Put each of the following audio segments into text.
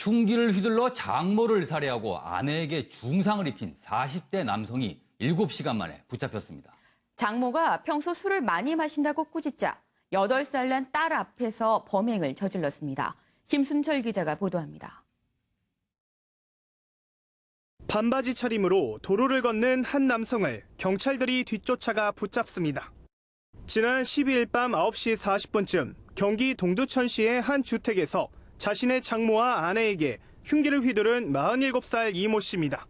흉기를 휘둘러 장모를 살해하고 아내에게 중상을 입힌 40대 남성이 7시간 만에 붙잡혔습니다. 장모가 평소 술을 많이 마신다고 꾸짖자 8살 난 딸 앞에서 범행을 저질렀습니다. 김순철 기자가 보도합니다. 반바지 차림으로 도로를 걷는 한 남성을 경찰들이 뒤쫓아가 붙잡습니다. 지난 12일 밤 9시 40분쯤 경기 동두천시의 한 주택에서 자신의 장모와 아내에게 흉기를 휘두른 47살 이모 씨입니다.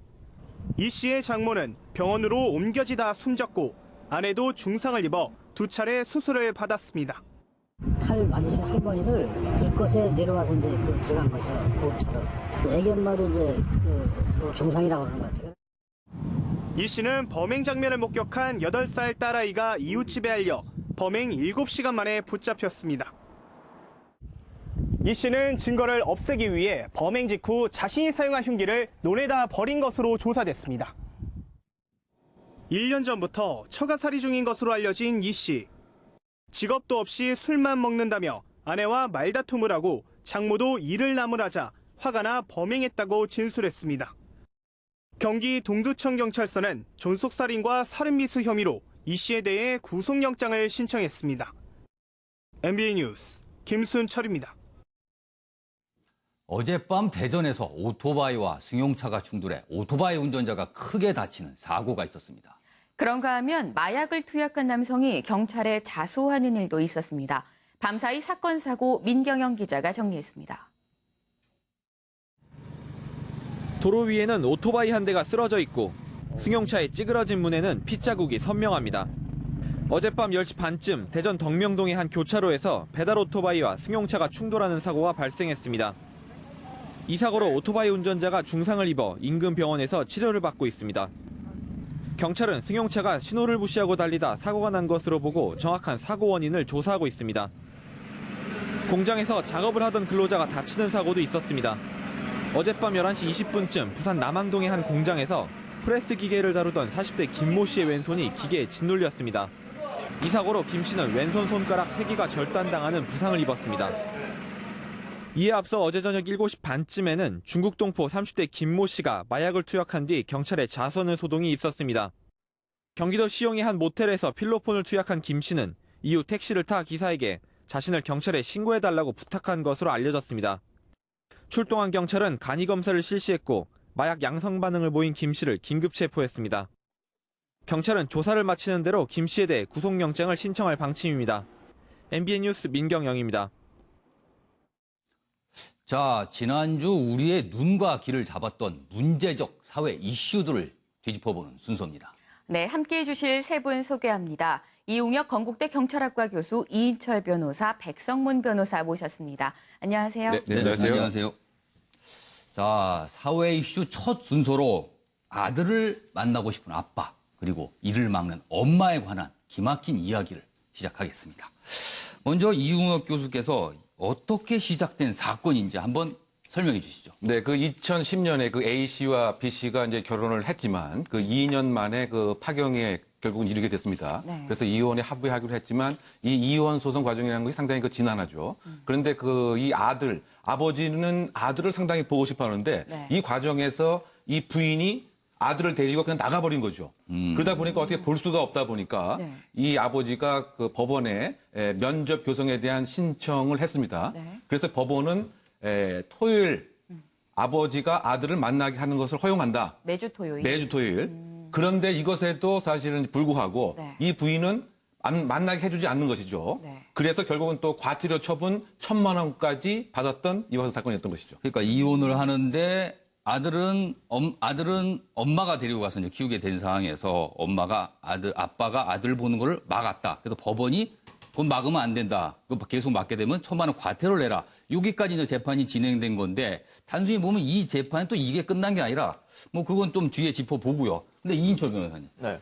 이 씨의 장모는 병원으로 옮겨지다 숨졌고 아내도 중상을 입어 2차례 수술을 받았습니다. 칼 맞으신 할머니를 들것에 내려와서 이제 들어간 거죠. 보호차로. 애기 엄마도 이제 중상이라고 그러는 것 같아요. 이 씨는 범행 장면을 목격한 8살 딸아이가 이웃집에 알려 범행 7시간 만에 붙잡혔습니다. 이 씨는 증거를 없애기 위해 범행 직후 자신이 사용한 흉기를 논에다 버린 것으로 조사됐습니다. 1년 전부터 처가살이 중인 것으로 알려진 이 씨. 직업도 없이 술만 먹는다며 아내와 말다툼을 하고 장모도 일을 나무라자 화가 나 범행했다고 진술했습니다. 경기 동두천경찰서는 존속살인과 살인미수 혐의로 이 씨에 대해 구속영장을 신청했습니다. MBN 뉴스 김순철입니다. 어젯밤 대전에서 오토바이와 승용차가 충돌해 오토바이 운전자가 크게 다치는 사고가 있었습니다. 그런가 하면 마약을 투약한 남성이 경찰에 자수하는 일도 있었습니다. 밤사이 사건 사고 민경영 기자가 정리했습니다. 도로 위에는 오토바이 한 대가 쓰러져 있고 승용차의 찌그러진 문에는 핏자국이 선명합니다. 어젯밤 10시 반쯤 대전 덕명동의 한 교차로에서 배달 오토바이와 승용차가 충돌하는 사고가 발생했습니다. 이 사고로 오토바이 운전자가 중상을 입어 인근 병원에서 치료를 받고 있습니다. 경찰은 승용차가 신호를 무시하고 달리다 사고가 난 것으로 보고 정확한 사고 원인을 조사하고 있습니다. 공장에서 작업을 하던 근로자가 다치는 사고도 있었습니다. 어젯밤 11시 20분쯤 부산 남항동의 한 공장에서 프레스 기계를 다루던 40대 김모 씨의 왼손이 기계에 짓눌렸습니다. 이 사고로 김 씨는 왼손 손가락 3개가 절단당하는 부상을 입었습니다. 이에 앞서 어제 저녁 7시 반쯤에는 중국 동포 30대 김모 씨가 마약을 투약한 뒤 경찰에 자수하는 소동이 있었습니다. 경기도 시용의 한 모텔에서 필로폰을 투약한 김 씨는 이후 택시를 타 기사에게 자신을 경찰에 신고해달라고 부탁한 것으로 알려졌습니다. 출동한 경찰은 간이 검사를 실시했고 마약 양성 반응을 보인 김 씨를 긴급 체포했습니다. 경찰은 조사를 마치는 대로 김 씨에 대해 구속영장을 신청할 방침입니다. MBN 뉴스 민경영입니다. 자, 지난주 우리의 눈과 귀를 잡았던 문제적 사회 이슈들을 뒤집어보는 순서입니다. 네, 함께해 주실 세 분 소개합니다. 이웅혁 건국대 경찰학과 교수, 이인철 변호사, 백성문 변호사 모셨습니다. 안녕하세요. 네, 안녕하세요. 안녕하세요. 자, 사회 이슈 첫 순서로 아들을 만나고 싶은 아빠, 그리고 이를 막는 엄마에 관한 기막힌 이야기를 시작하겠습니다. 먼저 이웅혁 교수께서 어떻게 시작된 사건인지 한번 설명해 주시죠. 네, 그 2010년에 그 A 씨와 B 씨가 이제 결혼을 했지만 그 2년 만에 그 파경에 결국은 이르게 됐습니다. 네. 그래서 이혼에 합의하기로 했지만 이 이혼 소송 과정이라는 것이 상당히 그 지난하죠. 그런데 그 이 아버지는 아들을 상당히 보고 싶어 하는데 네. 이 과정에서 이 부인이 아들을 데리고 그냥 나가버린 거죠. 그러다 보니까 어떻게 볼 수가 없다 보니까 네. 이 아버지가 그 법원에 면접 교성에 대한 신청을 했습니다. 네. 그래서 법원은 토요일 아버지가 아들을 만나게 하는 것을 허용한다. 매주 토요일. 매주 토요일. 그런데 이것에도 사실은 불구하고 네. 이 부인은 만나게 해주지 않는 것이죠. 네. 그래서 결국은 또 과태료 처분 1,000만 원까지 받았던 이혼 사건이었던 것이죠. 그러니까 이혼을 하는데 아들은 엄마가 데리고 가서 이제 키우게 된 상황에서 아빠가 아들 보는 걸 막았다. 그래서 법원이 그건 막으면 안 된다. 그거 계속 막게 되면 1,000만 원 과태료를 내라. 여기까지 이제 재판이 진행된 건데 단순히 보면 이 재판은 또 이게 끝난 게 아니라 뭐 그건 좀 뒤에 짚어보고요. 근데 이인철 변호사님. 네.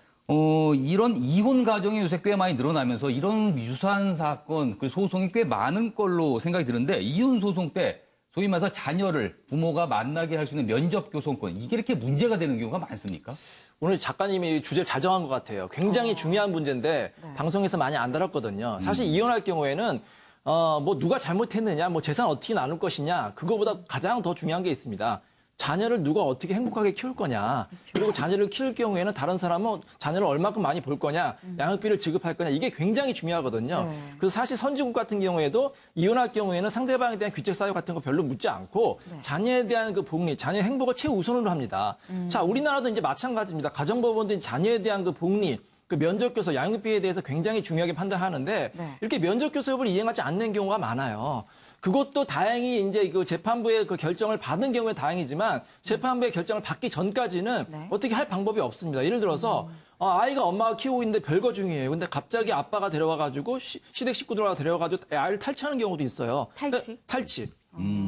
이런 이혼 가정이 요새 꽤 많이 늘어나면서 이런 유사한 사건, 그 소송이 꽤 많은 걸로 생각이 드는데 이혼 소송 때 소위 말해서 자녀를 부모가 만나게 할 수 있는 면접 교섭권, 이게 이렇게 문제가 되는 경우가 많습니까? 오늘 작가님이 주제를 잘 정한 것 같아요. 굉장히 중요한 문제인데 네. 방송에서 많이 안 다뤘거든요. 사실 이혼할 경우에는 뭐 누가 잘못했느냐, 뭐 재산 어떻게 나눌 것이냐, 그거보다 가장 더 중요한 게 있습니다. 자녀를 누가 어떻게 행복하게 키울 거냐, 그리고 자녀를 키울 경우에는 다른 사람은 자녀를 얼마큼 많이 볼 거냐, 양육비를 지급할 거냐, 이게 굉장히 중요하거든요. 네. 그래서 사실 선진국 같은 경우에도 이혼할 경우에는 상대방에 대한 귀책 사유 같은 거 별로 묻지 않고 자녀에 대한 그 복리, 자녀 행복을 최우선으로 합니다. 자, 우리나라도 이제 마찬가지입니다. 가정법원도 자녀에 대한 그 복리, 그 면접교섭, 양육비에 대해서 굉장히 중요하게 판단하는데 네. 이렇게 면접교섭을 이행하지 않는 경우가 많아요. 그것도 다행히 이제 그 재판부의 그 결정을 받은 경우에 다행이지만 재판부의 결정을 받기 전까지는 네. 어떻게 할 방법이 없습니다. 예를 들어서 아이가 엄마가 키우고 있는데 별거 중이에요. 근데 갑자기 아빠가 데려와가지고 시댁 식구들하고 데려와가지고 아이를 탈취하는 경우도 있어요. 탈취? 탈취.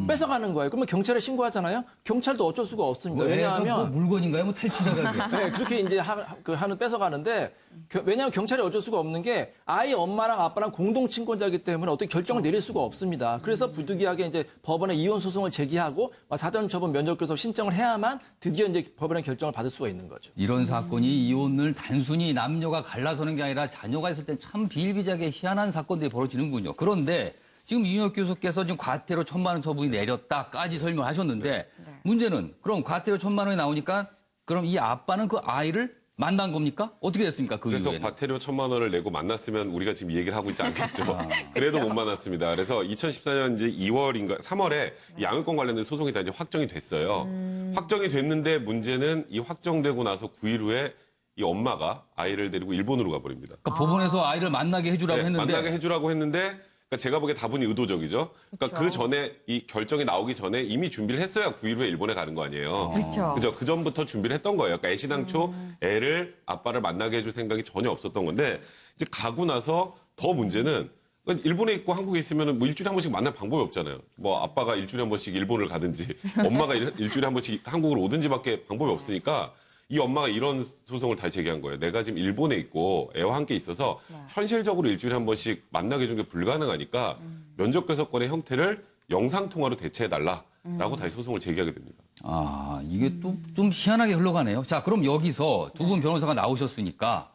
뺏어가는 거예요. 그러면 경찰에 신고하잖아요. 경찰도 어쩔 수가 없습니다. 왜냐하면 뭐 물건인가요? 뭐 탈취자가 네, 그렇게 이제 하는 뺏어가는데 왜냐하면 경찰이 어쩔 수가 없는 게 아이 엄마랑 아빠랑 공동 친권자이기 때문에 어떻게 결정을 내릴 수가 없습니다. 그래서 부득이하게 이제 법원에 이혼 소송을 제기하고 사전 처분 면접교섭 신청을 해야만 드디어 이제 법원의 결정을 받을 수가 있는 거죠. 이런 사건이 이혼을 단순히 남녀가 갈라서는 게 아니라 자녀가 있을 땐 참 비일비재하게 희한한 사건들이 벌어지는군요. 그런데 지금 이윤혁 교수께서 지금 과태료 1,000만 원 처분이 내렸다까지 설명하셨는데 문제는 그럼 과태료 1,000만 원이 나오니까 그럼 이 아빠는 그 아이를 만난 겁니까? 어떻게 됐습니까? 그 그래서 이후에는. 과태료 1,000만 원을 내고 만났으면 우리가 지금 이 얘기를 하고 있지 않겠죠. 그래도 못 만났습니다. 그래서 2014년 이제 2월인가 3월에 양육권 관련된 소송이 다 이제 확정이 됐어요. 확정이 됐는데 문제는 이 확정되고 나서 9일 후에 이 엄마가 아이를 데리고 일본으로 가버립니다. 그러니까 법원에서 아이를 만나게 해주라고 네, 했는데 만나게 해주라고 했는데 그러니까 제가 보기에 다분히 의도적이죠. 그러니까 그 전에 이 결정이 나오기 전에 이미 준비를 했어야 9일 후에 일본에 가는 거 아니에요. 그렇죠. 그죠? 그 전부터 준비를 했던 거예요. 그러니까 애시당초 애를 아빠를 만나게 해줄 생각이 전혀 없었던 건데 이제 가고 나서 더 문제는 그러니까 일본에 있고 한국에 있으면 뭐 일주일에 한 번씩 만날 방법이 없잖아요. 뭐 아빠가 일주일에 한 번씩 일본을 가든지 엄마가 일주일에 한 번씩 한국으로 오든지밖에 방법이 없으니까 이 엄마가 이런 소송을 다시 제기한 거예요. 내가 지금 일본에 있고 애와 함께 있어서 현실적으로 일주일에 한 번씩 만나게 해주는 게 불가능하니까 면접교섭권의 형태를 영상통화로 대체해달라라고 다시 소송을 제기하게 됩니다. 아, 이게 또 좀 희한하게 흘러가네요. 자, 그럼 여기서 두 분 변호사가 나오셨으니까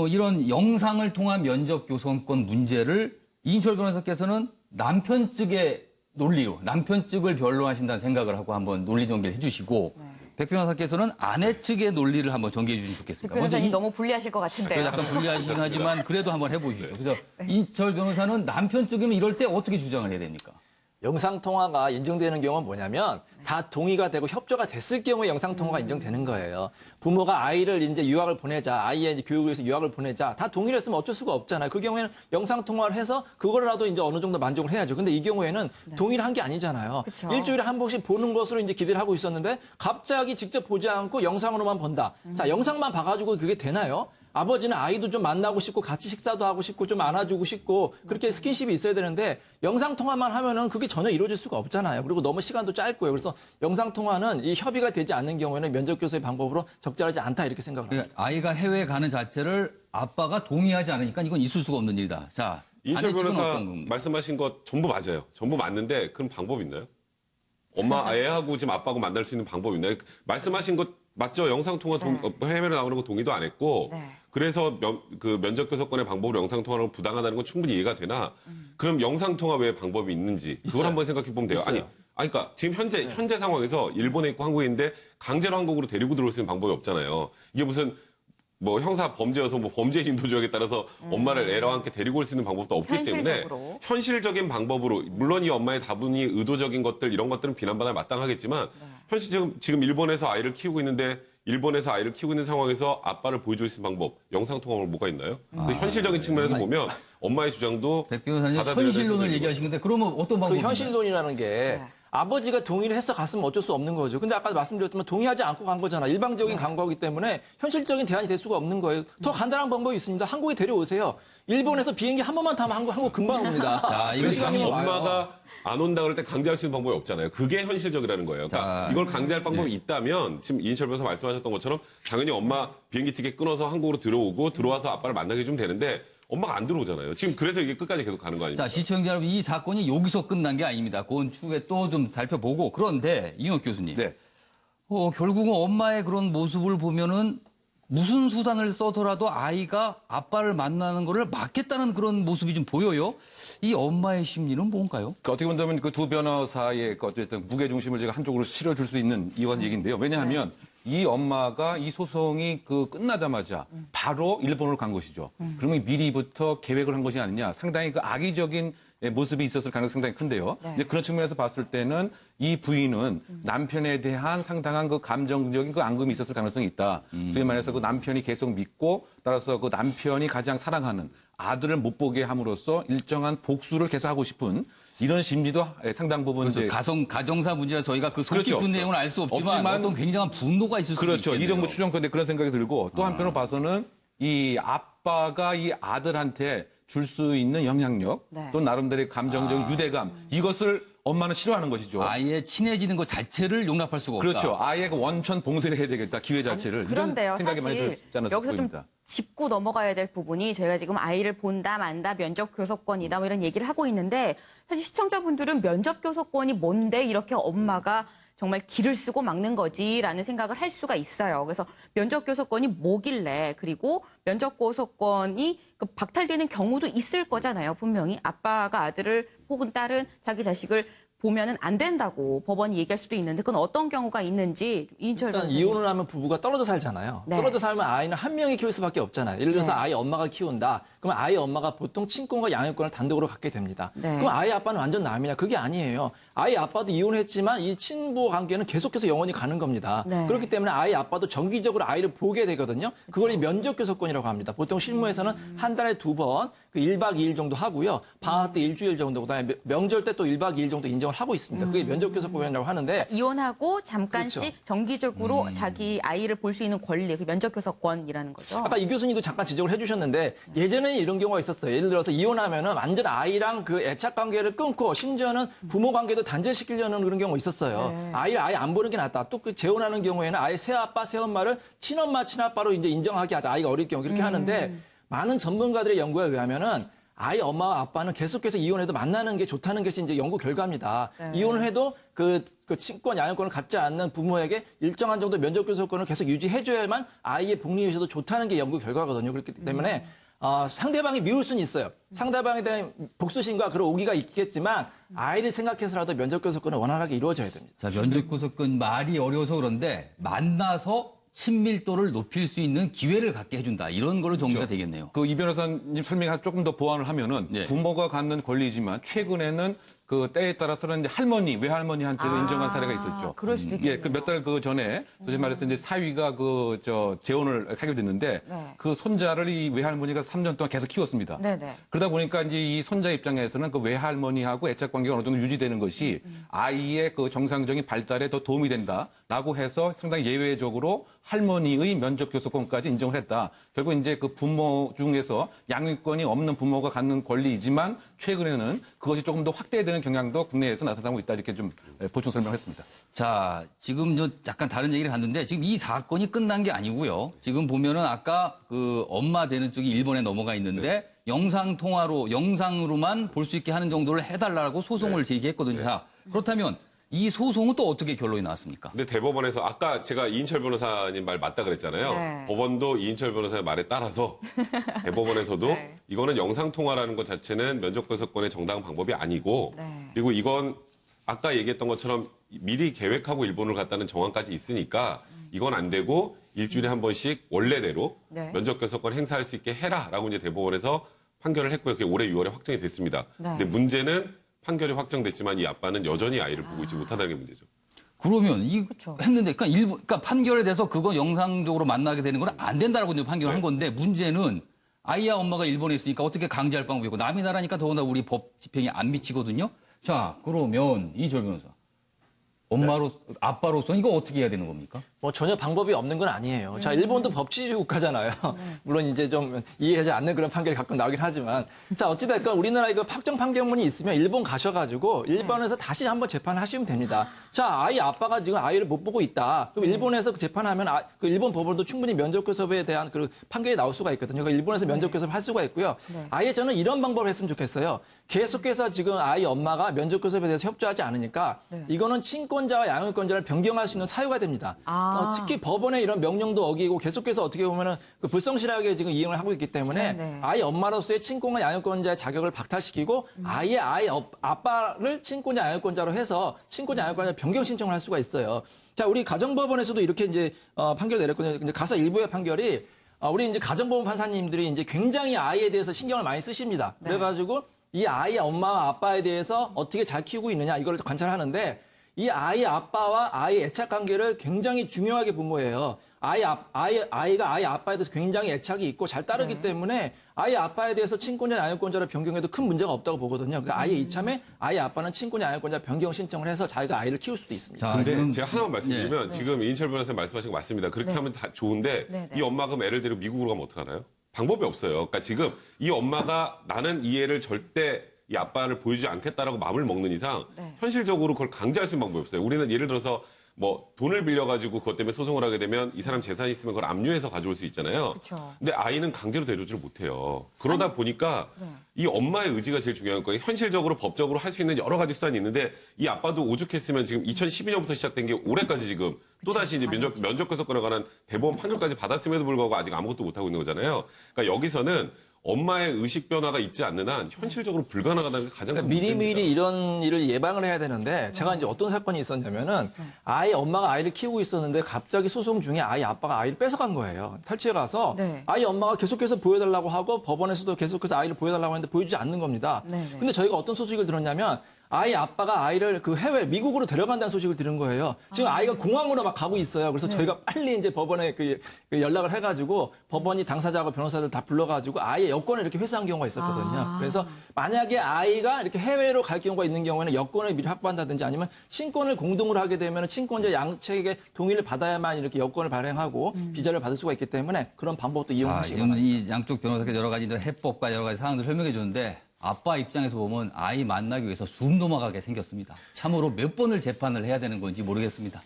이런 영상을 통한 면접 교섭권 문제를 이인철 변호사께서는 남편 측의 논리로 남편 측을 변론하신다는 생각을 하고 한번 논리 전개를 해주시고 백 변호사께서는 아내 측의 논리를 한번 전개해 주시면 백 좋겠습니다. 변호사님 너무 불리하실 것 같은데요. 약간 불리하시긴 하지만 그래도 한번 해보시죠. 그래서 이인철 변호사는 남편 측이면 이럴 때 어떻게 주장을 해야 됩니까? 영상통화가 인정되는 경우는 뭐냐면 다 동의가 되고 협조가 됐을 경우에 영상통화가 인정되는 거예요. 부모가 아이를 이제 유학을 보내자, 아이의 이제 교육을 위해서 유학을 보내자, 다 동의를 했으면 어쩔 수가 없잖아요. 그 경우에는 영상통화를 해서 그거라도 이제 어느 정도 만족을 해야죠. 근데 이 경우에는 동의를 한 게 아니잖아요. 그쵸. 일주일에 한 번씩 보는 것으로 이제 기대를 하고 있었는데 갑자기 직접 보지 않고 영상으로만 본다. 자, 영상만 봐가지고 그게 되나요? 아버지는 아이도 좀 만나고 싶고 같이 식사도 하고 싶고 좀 안아주고 싶고 그렇게 스킨십이 있어야 되는데 영상통화만 하면은 그게 전혀 이루어질 수가 없잖아요. 그리고 너무 시간도 짧고요. 그래서 영상통화는 이 협의가 되지 않는 경우에는 면접교섭의 방법으로 적절하지 않다 이렇게 생각을 합니다. 그러니까 아이가 해외에 가는 자체를 아빠가 동의하지 않으니까 이건 있을 수가 없는 일이다. 자, 이인철 아내 측은 변호사 어떤 겁니까? 말씀하신 것 전부 맞아요. 전부 맞는데 그럼 방법 있나요? 엄마 애하고 지금 아빠하고 만날 수 있는 방법이 있나요? 말씀하신 것 맞죠? 영상통화 해외로 나오는 거 동의도 안 했고 그래서 면접교섭권의 방법으로 영상통화를 부당하다는 건 충분히 이해가 되나 그럼 영상통화 외에 방법이 있는지 그걸 있어요. 한번 생각해 보면 돼요. 있어요. 아니, 그러니까 지금 현재 상황에서 일본에 있고 한국에 있는데 강제로 한국으로 데리고 들어올 수 있는 방법이 없잖아요. 이게 무슨 뭐 형사 범죄여서 뭐 범죄인 도조약에 따라서 엄마를 애와 함께 데리고 올 수 있는 방법도 없기 때문에 현실적으로. 현실적인 방법으로 물론 이 엄마의 다분히 의도적인 것들 이런 것들은 비난받아 마땅하겠지만 지금 일본에서 아이를 키우고 있는데 일본에서 아이를 키우고 있는 상황에서 아빠를 보여줄 수 있는 방법 영상통화로 뭐가 있나요? 그래서 현실적인 측면에서 보면 엄마의 주장도 백 변호사님 받아들여야 될 현실론을 생각이고요. 얘기하신 건데 그러면 어떤 그 방법이 현실론이라는 게 아버지가 동의를 해서 갔으면 어쩔 수 없는 거죠. 근데 아까 말씀드렸지만 동의하지 않고 간 거잖아. 일방적인 간 거기 때문에 현실적인 대안이 될 수가 없는 거예요. 더 간단한 방법이 있습니다. 한국에 데려오세요. 일본에서 비행기 한 번만 타면 한국 금방 옵니다. 자, 이거 두 시간이면 와요. 엄마가 안 온다 그럴 때 강제할 수 있는 방법이 없잖아요. 그게 현실적이라는 거예요. 그러니까 자, 이걸 강제할 방법이 있다면 지금 이인철 변호사 말씀하셨던 것처럼 당연히 엄마 비행기 티켓 끊어서 한국으로 들어오고 들어와서 아빠를 만나게 해주면 되는데 엄마가 안 들어오잖아요. 지금 그래서 이게 끝까지 계속 가는 거 아닙니까? 자, 시청자 여러분, 이 사건이 여기서 끝난 게 아닙니다. 그건 추후에 또 좀 살펴보고. 그런데, 이인혁 교수님. 네. 결국은 엄마의 그런 모습을 보면은, 무슨 수단을 써더라도 아이가 아빠를 만나는 거를 막겠다는 그런 모습이 좀 보여요. 이 엄마의 심리는 뭔가요? 그러니까 어떻게 본다면 그 두 변호사의 그 어쨌든 무게 중심을 제가 한쪽으로 실어줄 수 있는 이런 얘기인데요. 왜냐하면 이 엄마가 이 소송이 그 끝나자마자 바로 일본으로 간 것이죠. 그러면 미리부터 계획을 한 것이 아니냐. 상당히 그 악의적인 모습이 있었을 가능성이 상당히 큰데요. 네. 이제 그런 측면에서 봤을 때는 이 부인은 남편에 대한 상당한 그 감정적인 그 앙금이 있었을 가능성이 있다. 소위 말해서 그 남편이 계속 믿고 따라서 그 남편이 가장 사랑하는 아들을 못 보게 함으로써 일정한 복수를 계속 하고 싶은 이런 심리도 상당 부분 이제 가정사 문제라 저희가 그 속 그렇죠. 깊은 내용은 알 수 없지만 어떤 굉장한 분노가 있을 수도 그렇죠. 있겠네요. 이런 뭐 추정컨대 그런 생각이 들고 또 한편으로 봐서는 이 아빠가 이 아들한테 줄 수 있는 영향력 네. 또 나름대로의 감정적 유대감 이것을 엄마는 싫어하는 것이죠. 아예 친해지는 것 자체를 용납할 수가 없다. 그렇죠. 아예 그 원천 봉쇄를 해야 되겠다. 기회 자체를. 그런데요, 이런 생각이 많이 사실 들지 않았을 여기서 좀 보입니다. 짚고 넘어가야 될 부분이 저희가 지금 아이를 본다 만다 면접 교섭권이다 뭐 이런 얘기를 하고 있는데 사실 시청자분들은 면접 교섭권이 뭔데 이렇게 엄마가 정말 기를 쓰고 막는 거지라는 생각을 할 수가 있어요. 그래서 면접 교섭권이 뭐길래 그리고 면접 교섭권이 박탈되는 경우도 있을 거잖아요. 분명히 아빠가 아들을 혹은 딸은 자기 자식을 보면은 안 된다고 법원이 얘기할 수도 있는데 그건 어떤 경우가 있는지 이인철 일단 변호사님. 이혼을 하면 부부가 떨어져 살잖아요. 네. 떨어져 살면 아이는 한 명이 키울 수밖에 없잖아요. 예를 들어서 네. 아이 엄마가 키운다. 그러면 아이 엄마가 보통 친권과 양육권을 단독으로 갖게 됩니다. 네. 그럼 아이 아빠는 완전 남이냐? 그게 아니에요. 아이 아빠도 이혼했지만 이 친부 관계는 계속해서 영원히 가는 겁니다. 네. 그렇기 때문에 아이 아빠도 정기적으로 아이를 보게 되거든요. 그걸 이 면접교섭권이라고 합니다. 보통 실무에서는 한 달에 2번 그 1박 2일 정도 하고요. 방학 때 일주일 정도, 그다음에 명절 때 또 1박 2일 정도 인정을 하고 있습니다. 그게 면접교섭권이라고 하는데 이혼하고 잠깐씩 그렇죠. 정기적으로 자기 아이를 볼 수 있는 권리, 그 면접 교섭권이라는 거죠. 아까 이 교수님도 잠깐 지적을 해주셨는데 예전에는 이런 경우가 있었어요. 예를 들어서 이혼하면은 완전 아이랑 그 애착 관계를 끊고 심지어는 부모 관계도 단절시키려는 그런 경우가 있었어요. 네. 아이를 아예 안 보는 게 낫다. 또 그 재혼하는 경우에는 아예 새아빠, 새엄마를 친엄마, 친아빠로 이제 인정하게 하자. 아이가 어릴 경우 그렇게 하는데 많은 전문가들의 연구에 의하면은 아이 엄마와 아빠는 계속해서 이혼해도 만나는 게 좋다는 것이 이제 연구 결과입니다. 네. 이혼을 해도 그 친권, 양육권을 갖지 않는 부모에게 일정한 정도 면접교섭권을 계속 유지해줘야만 아이의 복리 위해서도 좋다는 게 연구 결과거든요. 그렇기 때문에 상대방이 미울 수는 있어요. 상대방에 대한 복수심과 그런 오기가 있겠지만 아이를 생각해서라도 면접교섭권은 원활하게 이루어져야 됩니다. 자, 면접 교섭권 말이 어려워서 그런데 만나서 친밀도를 높일 수 있는 기회를 갖게 해준다. 이런 걸로 정리가 되겠네요. 그 이 변호사님 설명을 조금 더 보완을 하면은 네. 부모가 갖는 권리지만 최근에는 그 때에 따라서는 이제 할머니, 외할머니한테도 인정한 사례가 있었죠. 그럴 수도 있겠네요. 예, 그 몇 달 그 전에 소위 말해서 이제 사위가 재혼을 하게 됐는데 네. 그 손자를 이 외할머니가 3년 동안 계속 키웠습니다. 네네. 그러다 보니까 이제 이 손자 입장에서는 그 외할머니하고 애착 관계가 어느 정도 유지되는 것이 아이의 그 정상적인 발달에 더 도움이 된다라고 해서 상당히 예외적으로 할머니의 면접 교섭권까지 인정을 했다. 결국 이제 그 부모 중에서 양육권이 없는 부모가 갖는 권리이지만 최근에는 그것이 조금 더 확대되는 경향도 국내에서 나타나고 있다. 이렇게 좀 보충 설명했습니다. 자, 지금 저 약간 다른 얘기를 갔는데 지금 이 사건이 끝난 게 아니고요. 지금 보면은 아까 그 엄마 되는 쪽이 일본에 넘어가 있는데 영상 통화로 영상으로만 볼 수 있게 하는 정도를 해달라고 소송을 제기했거든요. 자, 그렇다면 이 소송은 또 어떻게 결론이 나왔습니까? 근데 대법원에서 아까 제가 이인철 변호사님 말 맞다 그랬잖아요. 네. 법원도 이인철 변호사의 말에 따라서 대법원에서도 네. 이거는 영상통화라는 것 자체는 면접교섭권의 정당한 방법이 아니고 네. 그리고 이건 아까 얘기했던 것처럼 미리 계획하고 일본을 갔다는 정황까지 있으니까 이건 안 되고 일주일에 한 번씩 원래대로 네. 면접교섭권 행사할 수 있게 해라라고 이제 대법원에서 판결을 했고요. 그게 올해 6월에 확정이 됐습니다. 네. 근데 문제는 판결이 확정됐지만 이 아빠는 여전히 아이를 보고 있지 못하다는 게 문제죠. 그러면 이 그쵸. 했는데 그러니까 판결에 대해서 그거 영상적으로 만나게 되는 건 안 된다라고 이제 판결을 한 건데 문제는 아이야 엄마가 일본에 있으니까 어떻게 강제할 방법이 있고 남이 나라니까 더구나 우리 법 집행이 안 미치거든요. 자, 그러면 이인철 변호사. 아빠로서는 이거 어떻게 해야 되는 겁니까? 뭐 전혀 방법이 없는 건 아니에요. 자, 일본도 법치주의 국가잖아요. 물론 이제 좀 이해하지 않는 그런 판결이 가끔 나오긴 하지만. 자, 어찌됐건 우리나라 이거 확정 판결문이 있으면 일본 가셔가지고 일본에서 다시 한번 재판하시면 됩니다. 자, 아이 아빠가 지금 아이를 못 보고 있다. 그럼 일본에서 그 재판하면 그 일본 법원도 충분히 면접교섭에 대한 그 판결이 나올 수가 있거든요. 그러니까 일본에서 면접교섭을 할 수가 있고요. 아예 저는 이런 방법을 했으면 좋겠어요. 계속해서 지금 아이 엄마가 면접교섭에 대해서 협조하지 않으니까 이거는 친권 친권자와 양육권자를 변경할 수 있는 사유가 됩니다. 특히 법원의 이런 명령도 어기고 계속해서 어떻게 보면은 그 불성실하게 지금 이행을 하고 있기 때문에 네네. 아이 엄마로서의 친권과 양육권자의 자격을 박탈시키고 아예 아빠를 친권자 양육권자로 해서 친권자 양육권자 변경 신청을 할 수가 있어요. 자, 우리 가정법원에서도 이렇게 이제 판결 내렸거든요. 근데 가서 일부의 판결이 우리 이제 가정법원 판사님들이 이제 굉장히 아이에 대해서 신경을 많이 쓰십니다. 그래가지고 이 아이 엄마와 아빠에 대해서 어떻게 잘 키우고 있느냐 이걸 관찰하는데 이 아이 아빠와 아이 애착 관계를 굉장히 중요하게 본 거예요. 아이가 아이 아빠에 대해서 굉장히 애착이 있고 잘 따르기 때문에 아이 아빠에 대해서 친권자 양육권자를 변경해도 큰 문제가 없다고 보거든요. 그러니까 아이의 이참에 아이 아빠는 친권자 양육권자 변경 신청을 해서 자기가 아이를 키울 수도 있습니다. 자, 근데 지금- 제가 하나만 말씀드리면 지금 이인철 변호사님 말씀하신 거 맞습니다. 그렇게 하면 다 좋은데 네, 네. 이 엄마가 애를 데리고 미국으로 가면 어떡하나요? 방법이 없어요. 그러니까 지금 이 엄마가 나는 이 애를 절대 이 아빠를 보여주지 않겠다라고 마음을 먹는 이상 네. 현실적으로 그걸 강제할 수 있는 방법이 없어요. 우리는 예를 들어서 뭐 돈을 빌려가지고 그것 때문에 소송을 하게 되면 이 사람 재산이 있으면 그걸 압류해서 가져올 수 있잖아요. 그쵸. 근데 아이는 강제로 데려오지를 못해요. 그러다 보니까 이 엄마의 의지가 제일 중요한 거예요. 현실적으로 법적으로 할 수 있는 여러 가지 수단이 있는데 이 아빠도 오죽했으면 지금 2012년부터 시작된 게 올해까지 지금 또다시 이제 면접 교섭권에 관한 대법원 판결까지 받았음에도 불구하고 아직 아무것도 못하고 있는 거잖아요. 그러니까 여기서는 엄마의 의식 변화가 있지 않는 한 현실적으로 불가능하다는 게 가장 큰 문제입니다. 미리미리 이런 일을 예방을 해야 되는데 제가 이제 어떤 사건이 있었냐면은 아이 엄마가 아이를 키우고 있었는데 갑자기 소송 중에 아이 아빠가 아이를 뺏어간 거예요. 탈취해 가서 네. 아이 엄마가 계속해서 보여달라고 하고 법원에서도 계속해서 아이를 보여달라고 했는데 보여주지 않는 겁니다. 네네. 근데 저희가 어떤 소식을 들었냐면 아이 아빠가 아이를 그 해외 미국으로 데려간다는 소식을 들은 거예요. 지금 아이가 공항으로 막 가고 있어요. 그래서 저희가 빨리 이제 법원에 그 연락을 해가지고 법원이 당사자하고 변호사들 다 불러가지고 아이의 여권을 이렇게 회수한 경우가 있었거든요. 그래서 만약에 아이가 이렇게 해외로 갈 경우가 있는 경우에는 여권을 미리 확보한다든지 아니면 친권을 공동으로 하게 되면 친권자 양측의 동의를 받아야만 이렇게 여권을 발행하고 비자를 받을 수가 있기 때문에 그런 방법도 이용하시기 지금 바랍니다. 이 양쪽 변호사께서 여러 가지 해법과 여러 가지 사항들 설명해 줬는데 아빠 입장에서 보면 아이 만나기 위해서 숨 넘어가게 생겼습니다. 참으로 몇 번을 재판을 해야 되는 건지 모르겠습니다.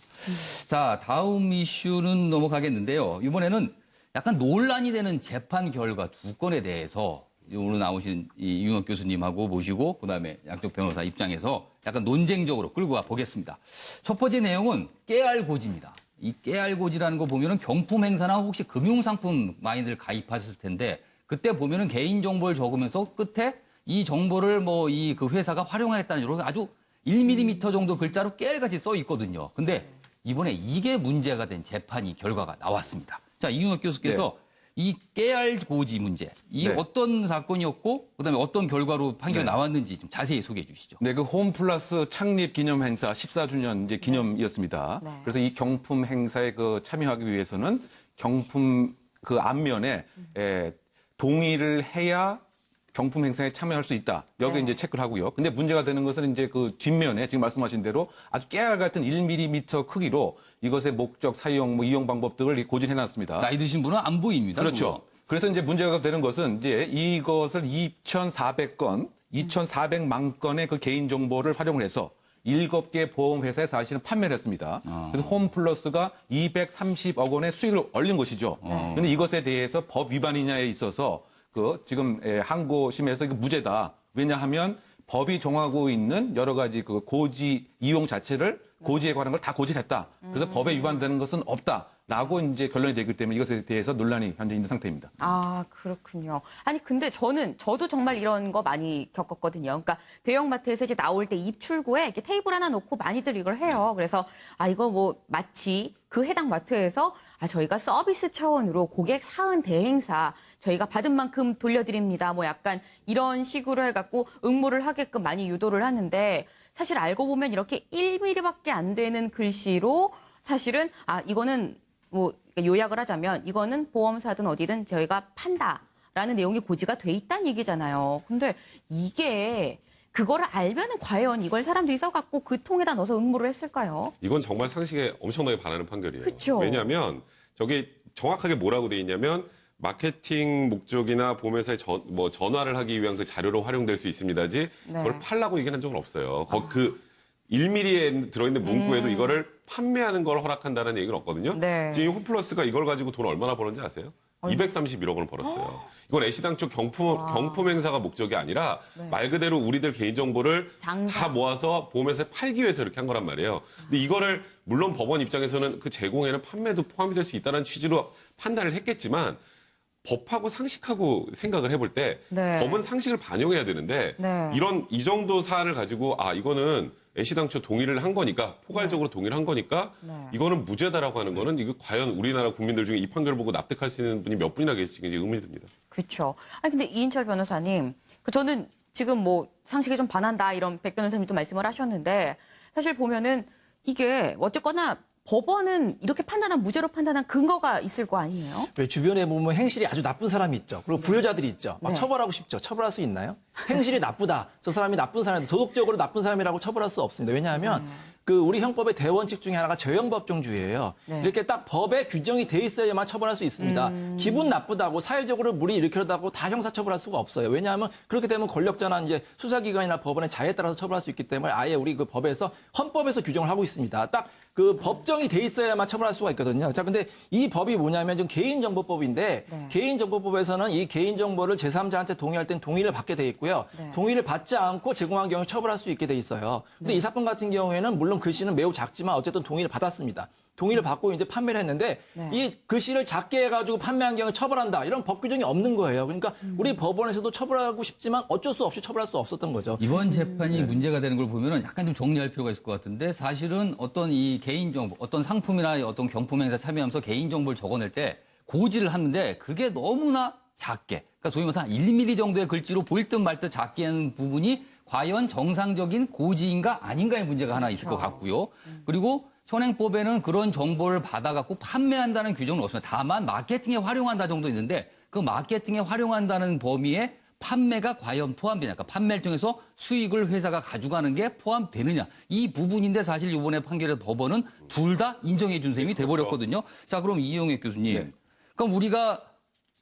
자, 다음 이슈는 넘어가겠는데요. 이번에는 약간 논란이 되는 재판 결과 두 건에 대해서 오늘 나오신 이 이윤옥 교수님하고 모시고 그다음에 양쪽 변호사 입장에서 약간 논쟁적으로 끌고 가 보겠습니다. 첫 번째 내용은 깨알고지입니다. 이 깨알고지라는 거 보면은 경품 행사나 혹시 금융상품 많이들 가입하셨을 텐데 그때 보면은 개인정보를 적으면서 끝에 이 정보를 뭐 이 그 회사가 활용하겠다는 이런 아주 1mm 정도 글자로 깨알같이 써 있거든요. 근데 이번에 이게 문제가 된 재판이 결과가 나왔습니다. 자, 이윤옥 교수께서 이 깨알고지 문제, 이 네. 어떤 사건이었고 그다음에 어떤 결과로 판결이 나왔는지 좀 자세히 소개해 주시죠. 네, 그 홈플러스 창립 기념 행사 14주년 이제 기념이었습니다. 네. 그래서 이 경품 행사에 그 참여하기 위해서는 경품 그 앞면에 동의를 해야 경품 행사에 참여할 수 있다. 여기 네. 이제 체크를 하고요. 근데 문제가 되는 것은 이제 그 뒷면에 지금 말씀하신 대로 아주 깨알 같은 1mm 크기로 이것의 목적, 사용, 뭐 이용 방법 등을 고지해 놨습니다. 나이 드신 분은 안 보입니다. 그렇죠. 그거. 그래서 이제 문제가 되는 것은 이제 이것을 2,400만 건의 그 개인 정보를 활용을 해서 7개 보험회사에 사실은 판매를 했습니다. 그래서 홈플러스가 230억 원의 수익을 얻는 것이죠. 그런데 이것에 대해서 법 위반이냐에 있어서 그 지금 항고심에서 이거 무죄다. 왜냐하면 법이 정하고 있는 여러 가지 그 고지 이용 자체를 고지에 관한 걸 다 고지를 했다. 그래서 법에 위반되는 것은 없다라고 이제 결론이 되기 때문에 이것에 대해서 논란이 현재 있는 상태입니다. 아, 그렇군요. 아니, 근데 저도 정말 이런 거 많이 겪었거든요. 그러니까 대형마트에서 이제 나올 때 입출구에 이렇게 테이블 하나 놓고 많이들 이걸 해요. 그래서 이거 뭐 마치 그 해당 마트에서 저희가 서비스 차원으로 고객 사은 대행사 저희가 받은 만큼 돌려드립니다. 뭐 약간 이런 식으로 해갖고 응모를 하게끔 많이 유도를 하는데 사실 알고 보면 이렇게 1mm밖에 안 되는 글씨로 사실은 이거는 뭐 요약을 하자면 이거는 보험사든 어디든 저희가 판다라는 내용이 고지가 돼 있다는 얘기잖아요. 근데 이게 그거를 알면은 과연 이걸 사람들이 써갖고 그 통에다 넣어서 응모를 했을까요? 이건 정말 상식에 엄청나게 반하는 판결이에요. 그쵸. 왜냐하면 저게 정확하게 뭐라고 돼 있냐면 마케팅 목적이나 보험회사에 전화를 하기 위한 그 자료로 활용될 수 있습니다지 그걸 팔라고 얘기한 적은 없어요. 그 1mm에 들어있는 문구에도 이거를 판매하는 걸 허락한다는 얘기는 없거든요. 네. 지금 홈플러스가 이걸 가지고 돈 얼마나 버는지 아세요? 231억 원을 벌었어요. 이건 애시당초 경품 행사가 목적이 아니라 말 그대로 우리들 개인정보를 다 모아서 보험회사에 팔기 위해서 이렇게 한 거란 말이에요. 근데 이거를 물론 법원 입장에서는 그 제공에는 판매도 포함이 될 수 있다는 취지로 판단을 했겠지만 법하고 상식하고 생각을 해볼 때 법은 상식을 반영해야 되는데 이 정도 사안을 가지고 이거는 애시당초 동의를 한 거니까 포괄적으로 동의를 한 거니까 이거는 무죄다라고 하는 거는 이거 과연 우리나라 국민들 중에 이 판결을 보고 납득할 수 있는 분이 몇 분이나 계실지 의문이 듭니다. 그렇죠. 아니 근데 이인철 변호사님, 저는 지금 뭐 상식에 좀 반한다 이런 백 변호사님도 말씀을 하셨는데 사실 보면은 이게 어쨌거나 법원은 이렇게 무죄로 판단한 근거가 있을 거 아니에요? 왜 주변에 보면 행실이 아주 나쁜 사람이 있죠. 그리고 부여자들이 있죠. 막 처벌하고 싶죠. 처벌할 수 있나요? 행실이 나쁘다. 저 사람이 나쁜 사람인데 도덕적으로 나쁜 사람이라고 처벌할 수 없습니다. 왜냐하면 우리 형법의 대원칙 중에 하나가 죄형법정주의예요. 이렇게 딱 법에 규정이 돼 있어야만 처벌할 수 있습니다. 기분 나쁘다고 사회적으로 무리 일으키려다고 다 형사처벌할 수가 없어요. 왜냐하면 그렇게 되면 권력자나 이제 수사기관이나 법원의 자유에 따라서 처벌할 수 있기 때문에 아예 우리 그 법에서 헌법에서 규정을 하고 있습니다. 딱 그 법정이 돼 있어야만 처벌할 수가 있거든요. 자, 근데 이 법이 뭐냐면 좀 개인정보법인데 개인정보법에서는 이 개인정보를 제3자한테 동의할 땐 동의를 받게 돼 있고요. 동의를 받지 않고 제공한 경우에 처벌할 수 있게 돼 있어요. 근데 이 사건 같은 경우에는 물론 글씨는 매우 작지만 어쨌든 동의를 받았습니다. 동의를 받고 이제 판매를 했는데 이 글씨를 작게 해가지고 판매한 경우에 처벌한다. 이런 법 규정이 없는 거예요. 그러니까 우리 법원에서도 처벌하고 싶지만 어쩔 수 없이 처벌할 수 없었던 거죠. 이번 재판이 문제가 되는 걸 보면은 약간 좀 정리할 필요가 있을 것 같은데 사실은 어떤 이 개인정보, 어떤 상품이나 어떤 경품 행사 참여하면서 개인정보를 적어낼 때 고지를 하는데 그게 너무나 작게, 그러니까 소위 말해서 한 1mm 정도의 글씨로 보일 듯 말 듯 작게 하는 부분이 과연 정상적인 고지인가 아닌가의 문제가 하나 있을 것 같고요. 그리고 현행법에는 그런 정보를 받아갖고 판매한다는 규정은 없습니다. 다만 마케팅에 활용한다 정도 있는데 그 마케팅에 활용한다는 범위에 판매가 과연 포함되냐. 그러니까 판매를 통해서 수익을 회사가 가져가는 게 포함되느냐. 이 부분인데 사실 이번에 판결의 법원은 둘 다 인정해 준 셈이 돼버렸거든요. 자, 그럼 이용혁 교수님. 그럼 우리가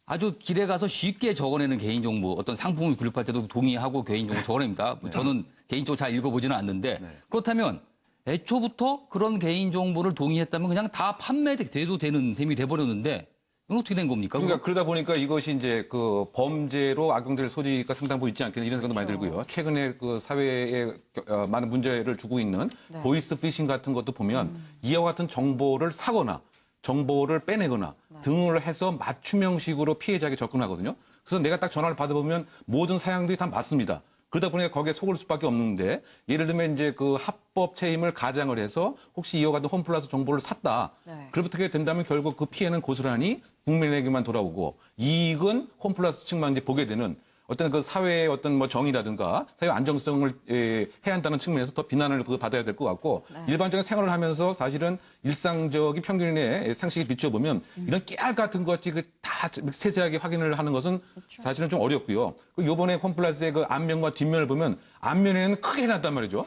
아주 길에 가서 쉽게 적어내는 개인정보, 어떤 상품을 구입할 때도 동의하고 개인정보 적어냅니다. 저는 개인적으로 잘 읽어보지는 않는데 그렇다면 애초부터 그런 개인정보를 동의했다면 그냥 다 판매돼도 되는 셈이 돼버렸는데 이건 어떻게 된 겁니까? 그러니까 그러다 보니까 이것이 이제 그 범죄로 악용될 소지가 상당 부분 있지 않겠나 이런 생각도 많이 들고요. 최근에 그 사회에 많은 문제를 주고 있는 보이스 피싱 같은 것도 보면 이와 같은 정보를 사거나 정보를 빼내거나 등을 해서 맞춤형식으로 피해자에게 접근하거든요. 그래서 내가 딱 전화를 받아보면 모든 사양들이 다 맞습니다. 그러다 보니까 거기에 속을 수밖에 없는데 예를 들면 이제 그 합법 채임을 가장을 해서 혹시 이와 같은 홈플러스 정보를 샀다. 그렇게 된다면 결국 그 피해는 고스란히 국민에게만 돌아오고 이익은 홈플러스 측만 이제 보게 되는 어떤 그 사회의 어떤 뭐 정의라든가 사회 안정성을 해야 한다는 측면에서 더 비난을 받아야 될 것 같고 일반적인 생활을 하면서 사실은 일상적인 평균의 상식에 비춰보면 이런 깨알 같은 것이 다 세세하게 확인을 하는 것은 사실은 좀 어렵고요. 이번에 홈플러스의 그 앞면과 뒷면을 보면 앞면에는 크게 해놨단 말이죠.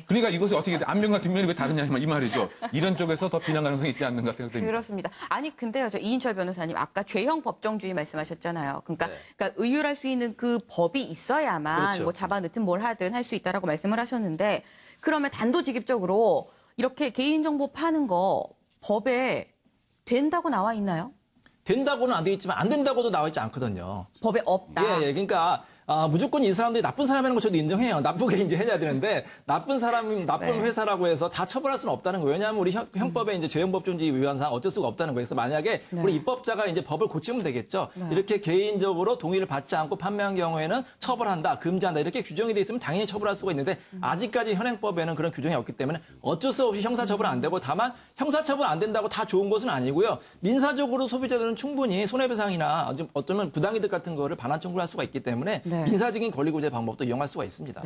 그러니까 이것이 어떻게 앞면과 뒷면이 왜 다르냐 이 말이죠. 이런 쪽에서 더 비난 가능성이 있지 않는가 생각됩니다. 그렇습니다. 아니 근데요, 저 이인철 변호사님 아까 죄형 법정주의 말씀하셨잖아요. 그러니까 의율할 수 있는 그 법이 있어야만 뭐 잡아넣든 뭘 하든 할 수 있다라고 말씀을 하셨는데 그러면 단도직입적으로 이렇게 개인정보 파는 거 법에 된다고 나와 있나요? 된다고는 안 돼 있지만 안 된다고도 나와 있지 않거든요. 법에 없다. 그러니까 무조건 이 사람들이 나쁜 사람이라는 거 저도 인정해요. 나쁘게 이제 해야 되는데 나쁜 사람, 나쁜 회사라고 해서 다 처벌할 수는 없다는 거예요. 왜냐하면 우리 형법에 이제 죄형법정지 위반상 어쩔 수가 없다는 거예요. 그래서 만약에 우리 입법자가 이제 법을 고치면 되겠죠. 이렇게 개인적으로 동의를 받지 않고 판매한 경우에는 처벌한다, 금지한다 이렇게 규정이 돼 있으면 당연히 처벌할 수가 있는데 아직까지 현행법에는 그런 규정이 없기 때문에 어쩔 수 없이 형사처벌 안 되고 다만 형사처벌 안 된다고 다 좋은 것은 아니고요. 민사적으로 소비자들은 충분히 손해배상이나 어쩌면 부당이득 같은 거를 반환 청구를 할 수가 있기 때문에 민사적인 권리구제 방법도 이용할 수가 있습니다.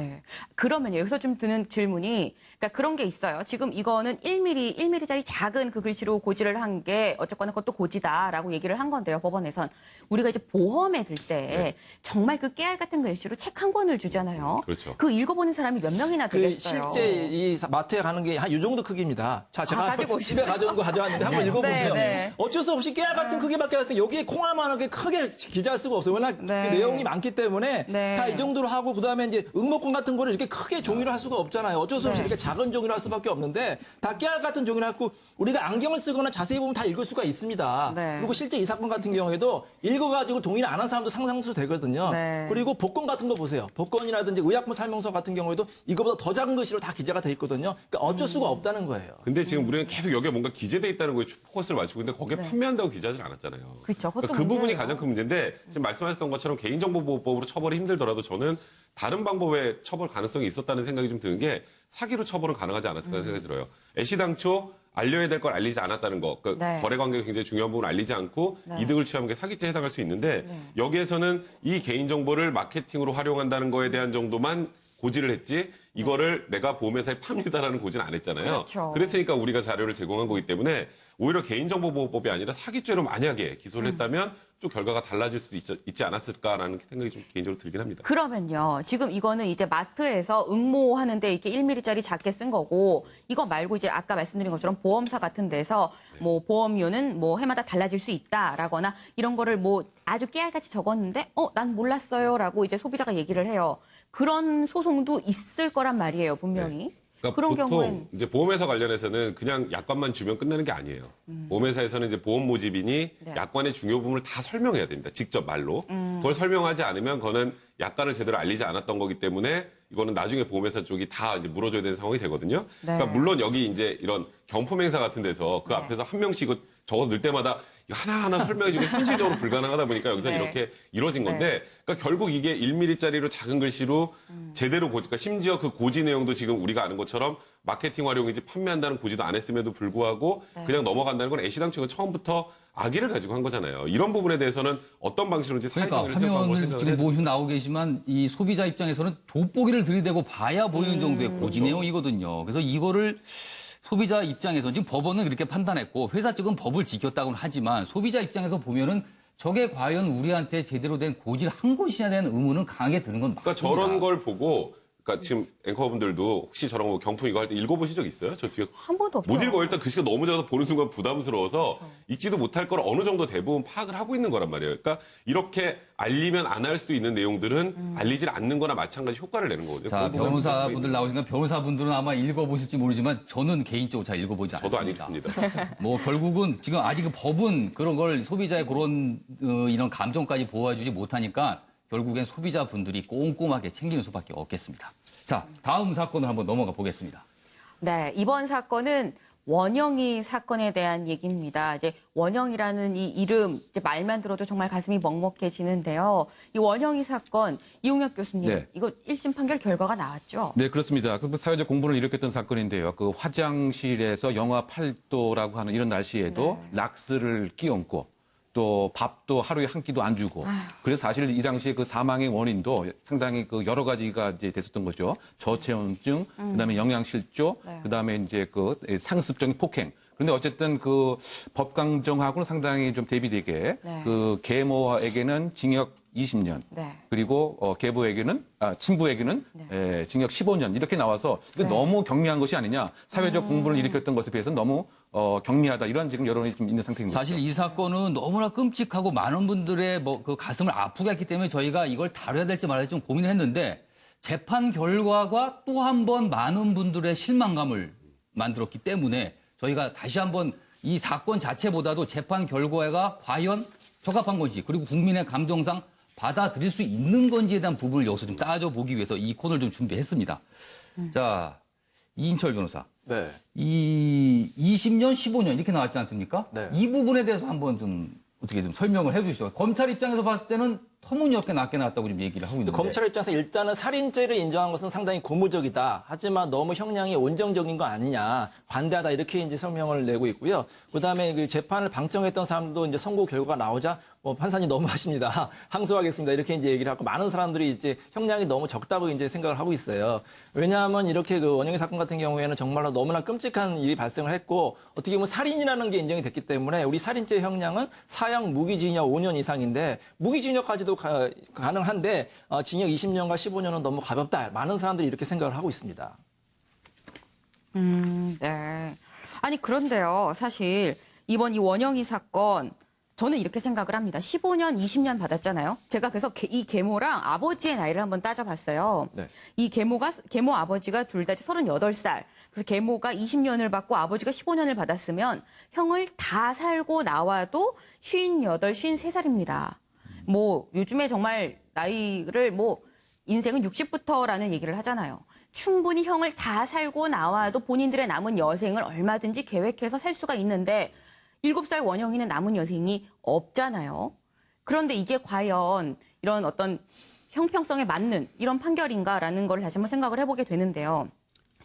그러면 여기서 좀 드는 질문이, 그러니까 그런 게 있어요. 지금 이거는 1mm짜리 작은 그 글씨로 고지를 한 게 어쨌거나 그것도 고지다라고 얘기를 한 건데요. 법원에선 우리가 이제 보험에 들 때 정말 그 깨알 같은 글씨로 책 한 권을 주잖아요. 그렇죠. 그 읽어보는 사람이 몇 명이나 되겠어요. 실제 이 마트에 가는 게 한 이 정도 크기입니다. 자, 제가 집에 가져온 거 가져왔는데 한번 읽어보세요. 어쩔 수 없이 깨알 같은 크기밖에 안 돼. 여기에 콩알만하게 크게 기재할 수가 없어요. 워낙 그 내용이 많기 때문에 때문에 네. 다 이 정도로 하고 그다음에 이제 응모권 같은 거를 이렇게 크게 종이로 할 수가 없잖아요. 어쩔 수 없이 이렇게 작은 종이로 할 수밖에 없는데 다 깨알 같은 종이로 하고 우리가 안경을 쓰거나 자세히 보면 다 읽을 수가 있습니다. 네. 그리고 실제 이 사건 같은 경우에도 읽어가지고 동의를 안 한 사람도 상상수 되거든요. 네. 그리고 복권 같은 거 보세요. 복권이라든지 의약품 설명서 같은 경우에도 이거보다 더 작은 글씨로 다 기재가 돼 있거든요. 그러니까 어쩔 수가 없다는 거예요. 근데 지금 우리는 계속 여기에 뭔가 기재돼 있다는 거에 포커스를 맞추고 있는데 거기에 판매한다고 기재하지 않았잖아요. 그렇죠. 그것도 그 부분이 문제예요. 가장 큰 문제인데 지금 말씀하셨던 것처럼 개인정보보호법으로 처벌이 힘들더라도 저는 다른 방법의 처벌 가능성이 있었다는 생각이 좀 드는 게 사기로 처벌은 가능하지 않았을까 생각이 들어요. 애시당초 알려야 될 걸 알리지 않았다는 거, 그 네. 거래 관계가 굉장히 중요한 부분을 알리지 않고 이득을 취하는 게 사기죄에 해당할 수 있는데 여기에서는 이 개인정보를 마케팅으로 활용한다는 거에 대한 정도만 고지를 했지 이거를 내가 보험회사에 팝니다라는 고지는 안 했잖아요. 그렇죠. 그랬으니까 우리가 자료를 제공한 거기 때문에 오히려 개인정보보호법이 아니라 사기죄로 만약에 기소를 했다면 또 결과가 달라질 수도 있지 않았을까라는 생각이 좀 개인적으로 들긴 합니다. 그러면요. 지금 이거는 이제 마트에서 응모하는데 이렇게 1mm짜리 작게 쓴 거고 이거 말고 이제 아까 말씀드린 것처럼 보험사 같은 데서 뭐 보험료는 뭐 해마다 달라질 수 있다라거나 이런 거를 뭐 아주 깨알같이 적었는데 난 몰랐어요라고 이제 소비자가 얘기를 해요. 그런 소송도 있을 거란 말이에요, 분명히. 그러니까 그런 보통 경우엔 이제 보험회사 관련해서는 그냥 약관만 주면 끝나는 게 아니에요. 보험회사에서는 이제 보험 모집인이 네. 약관의 중요 부분을 다 설명해야 됩니다. 직접 말로. 그걸 설명하지 않으면 그거는 약관을 제대로 알리지 않았던 거기 때문에 이거는 나중에 보험회사 쪽이 다 이제 물어줘야 되는 상황이 되거든요. 네. 그러니까 물론 여기 이제 이런 경품 행사 같은 데서 그 네. 앞에서 한 명씩 이거 적어 넣을 때마다 이거 하나하나 설명해주기 현실적으로 불가능하다 보니까 여기서 네. 이렇게 이루어진 건데 그러니까 결국 이게 1mm짜리로 작은 글씨로 제대로 고지, 그러니까 심지어 그 고지 내용도 지금 우리가 아는 것처럼 마케팅 활용이지 판매한다는 고지도 안 했음에도 불구하고 그냥 넘어간다는 건 애시당초 처음부터 악의를 가지고 한 거잖아요. 이런 부분에 대해서는 어떤 방식으로든지 그러니까 사회적 방법을 화면을 생각을 지금 해야 모시고 나오고 계시지만 이 소비자 입장에서는 돋보기를 들이대고 봐야 보이는 정도의 고지 내용이거든요. 그래서 이거를 소비자 입장에서 지금 법원은 그렇게 판단했고 회사 측은 법을 지켰다고는 하지만 소비자 입장에서 보면은 저게 과연 우리한테 제대로 된 고지를 한 것이냐 대한 의문은 강하게 드는 건 맞습니다. 그러니까 저런 걸 보고 그러니까 지금 앵커분들도 혹시 저런 거 경품 이거 할 때 읽어보신 적 있어요? 저 뒤에 한 번도 없죠. 못 읽어. 일단 글씨가 너무 작아서 보는 순간 부담스러워서 읽지도 못할 걸 어느 정도 대부분 파악을 하고 있는 거란 말이에요. 그러니까 이렇게 알리면 안 할 수도 있는 내용들은 알리질 않는 거나 마찬가지 효과를 내는 거거든요. 자, 그런 부분은 변호사분들 나오시니까 변호사분들은 아마 읽어보실지 모르지만 저는 개인적으로 잘 읽어보지 저도 안 않습니다. 읽습니다. 뭐 결국은 지금 아직 그 법은 그런 걸 소비자의 그런 이런 감정까지 보호해주지 못하니까 결국엔 소비자분들이 꼼꼼하게 챙기는 수밖에 없겠습니다. 자, 다음 사건을 한번 넘어가 보겠습니다. 네, 이번 사건은 원영이 사건에 대한 얘기입니다. 이제 원영이라는 이 이름 이제 말만 들어도 정말 가슴이 먹먹해지는데요. 이 원영이 사건 이용혁 교수님, 네. 이거 1심 판결 결과가 나왔죠? 네, 그렇습니다. 그 사회적 공분을 일으켰던 사건인데요. 그 화장실에서 영하 8도라고 하는 이런 날씨에도 락스를 끼얹고 또 밥도 하루에 한 끼도 안 주고 그래서 사실 이 당시에 그 사망의 원인도 상당히 그 여러 가지가 이제 됐었던 거죠. 저체온증, 그다음에 영양실조, 그다음에 이제 그 상습적인 폭행. 그런데 어쨌든 그 법 강정하고는 상당히 좀 대비되게 그 계모에게는 징역 20년 그리고 계부에게는 친부에게는 징역 15년 이렇게 나와서 이거 너무 경미한 것이 아니냐 사회적 공분을 일으켰던 것에 비해서는 너무 경미하다 이런 지금 여론이 좀 있는 상태입니다. 사실 이 사건은 너무나 끔찍하고 많은 분들의 뭐 그 가슴을 아프게 했기 때문에 저희가 이걸 다뤄야 될지 말아야 될지 좀 고민을 했는데 재판 결과가 또 한 번 많은 분들의 실망감을 만들었기 때문에 저희가 다시 한번 이 사건 자체보다도 재판 결과가 과연 적합한 건지 그리고 국민의 감정상 받아들일 수 있는 건지에 대한 부분을 여기서 좀 따져보기 위해서 이 코너를 좀 준비했습니다. 자, 이인철 변호사. 네. 이 20년, 15년 이렇게 나왔지 않습니까? 네. 이 부분에 대해서 한번 좀 어떻게 좀 설명을 해 주시죠. 검찰 입장에서 봤을 때는 터무니없게 낮게 나왔다고 좀 얘기를 하고 있는데. 검찰 입장에서 일단은 살인죄를 인정한 것은 상당히 고무적이다. 하지만 너무 형량이 온정적인 거 아니냐. 관대하다. 이렇게 이제 설명을 내고 있고요. 그다음에 그 재판을 방청했던 사람도 이제 선고 결과가 나오자 판사님 너무하십니다. 항소하겠습니다. 이렇게 이제 얘기를 하고 많은 사람들이 이제 형량이 너무 적다고 이제 생각을 하고 있어요. 왜냐하면 이렇게 그 원영희 사건 같은 경우에는 정말로 너무나 끔찍한 일이 발생을 했고 어떻게 보면 살인이라는 게 인정이 됐기 때문에 우리 살인죄 형량은 사형 무기징역 5년 이상인데 무기징역까지도 가능한데 징역 20년과 15년은 너무 가볍다. 많은 사람들이 이렇게 생각을 하고 있습니다. 네. 아니 그런데요. 사실 이번 이 원영희 사건 저는 이렇게 생각을 합니다. 15년, 20년 받았잖아요. 제가 그래서 이 계모랑 아버지의 나이를 한번 따져봤어요. 네. 이 계모 아버지가 둘 다 38살. 그래서 계모가 20년을 받고 아버지가 15년을 받았으면 형을 다 살고 나와도 58, 53살입니다. 뭐 요즘에 정말 나이를 뭐 인생은 60부터라는 얘기를 하잖아요. 충분히 형을 다 살고 나와도 본인들의 남은 여생을 얼마든지 계획해서 살 수가 있는데 7살 원영이는 남은 여생이 없잖아요. 그런데 이게 과연 이런 어떤 형평성에 맞는 이런 판결인가라는 걸 다시 한번 생각을 해보게 되는데요.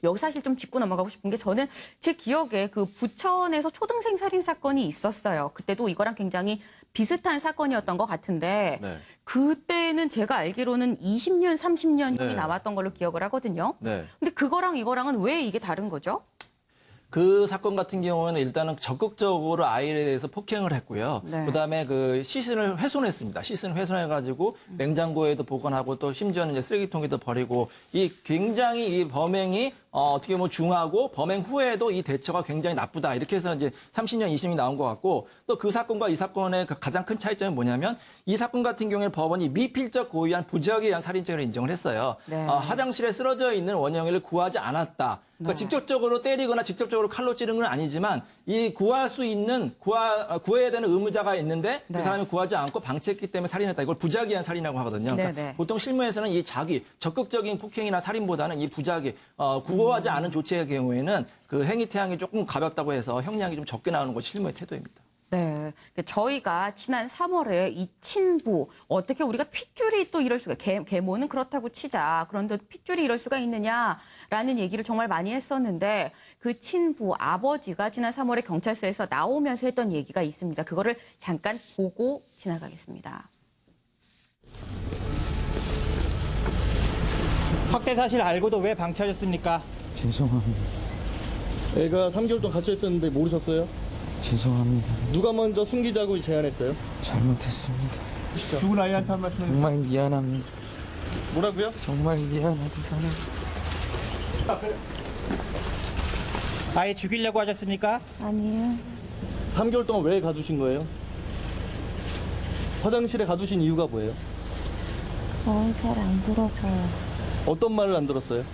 여기 사실 좀 짚고 넘어가고 싶은 게 저는 제 기억에 그 부천에서 초등생 살인 사건이 있었어요. 그때도 이거랑 굉장히 비슷한 사건이었던 것 같은데 네. 그때는 제가 알기로는 20년, 30년이 네. 나왔던 걸로 기억을 하거든요. 네. 근데 그거랑 이거랑은 왜 이게 다른 거죠? 그 사건 같은 경우에는 일단은 적극적으로 아이에 대해서 폭행을 했고요. 네. 그다음에 그 시신을 훼손했습니다. 시신을 훼손해가지고 냉장고에도 보관하고 또 심지어는 이제 쓰레기통에도 버리고 이 굉장히 이 범행이 어떻게 보면 중하고 범행 후에도 이 대처가 굉장히 나쁘다. 이렇게 해서 이제 30년, 20년이 나온 것 같고 또 그 사건과 이 사건의 그 가장 큰 차이점은 뭐냐면 이 사건 같은 경우에 법원이 미필적 고의한 부적에 의한 살인죄를 인정을 했어요. 네. 화장실에 쓰러져 있는 원영이를 구하지 않았다. 그러니까 네. 직접적으로 때리거나 직접적으로 칼로 찌른 건 아니지만 이 구할 수 있는 구해야 되는 의무자가 있는데 네. 그 사람이 구하지 않고 방치했기 때문에 살인했다. 이걸 부작위에 의한 살인이라고 하거든요. 그러니까 네, 네. 보통 실무에서는 이 적극적인 폭행이나 살인보다는 이 부작위, 구호하지 않은 조치의 경우에는 그 행위 태양이 조금 가볍다고 해서 형량이 좀 적게 나오는 것이 실무의 태도입니다. 네. 저희가 지난 3월에 이 친부, 어떻게 우리가 핏줄이 또 이럴 수가, 계모는 그렇다고 치자. 그런데 핏줄이 이럴 수가 있느냐라는 얘기를 정말 많이 했었는데 그 친부, 아버지가 지난 3월에 경찰서에서 나오면서 했던 얘기가 있습니다. 그거를 잠깐 보고 지나가겠습니다. 학대 사실 알고도 왜 방치하셨습니까? 죄송합니다. 애가 3개월 동안 갇혀 있었는데 모르셨어요? 죄송합니다. 누가 먼저 숨기자고 제안했어요? 잘못했습니다. 죽은 아이한테 한 말씀 해주세요. 정말 미안합니다. 뭐라고요? 정말 미안하고 사랑. 아예 죽이려고 하셨습니까? 아니요. 3개월 동안 왜 가두신 거예요? 화장실에 가두신 이유가 뭐예요? 잘 안 들어서요. 어떤 말을 안 들었어요?